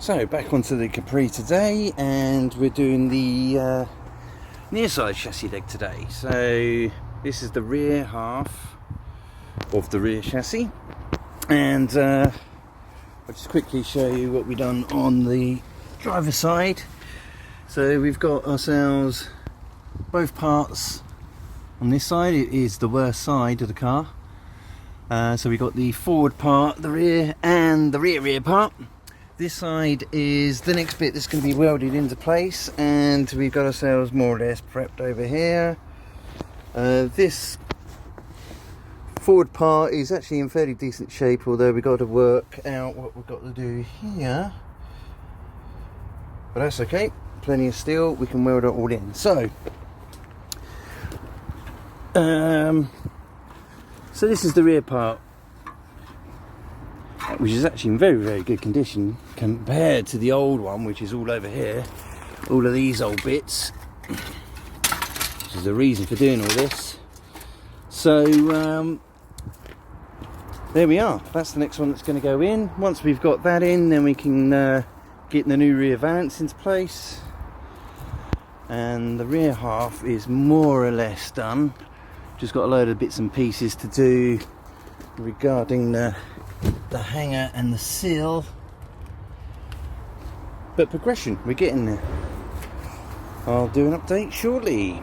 So back onto the Capri today, and we're doing the near side chassis leg today. So this is the rear half of the rear chassis, and I'll just quickly show you what we've done on the driver's side. So we've got ourselves both parts on this side. It is the worst side of the car. So we've got the forward part, the rear, and the rear part. This side is the next bit that's going to be welded into place, and we've got ourselves more or less prepped over here. This forward part is actually in fairly decent shape, although we've got to work out what we've got to do here. But that's okay, plenty of steel, we can weld it all in. So this is the rear part, which is actually in very good condition compared to the old one, which is all over here, all of these old bits, which is the reason for doing all this. So there we are, that's the next one that's going to go in. Once we've got that in, then we can get the new rear valance into place, and the rear half is more or less done. Just got a load of bits and pieces to do regarding the hanger and the sill, but progression, we're getting there. I'll do an update shortly.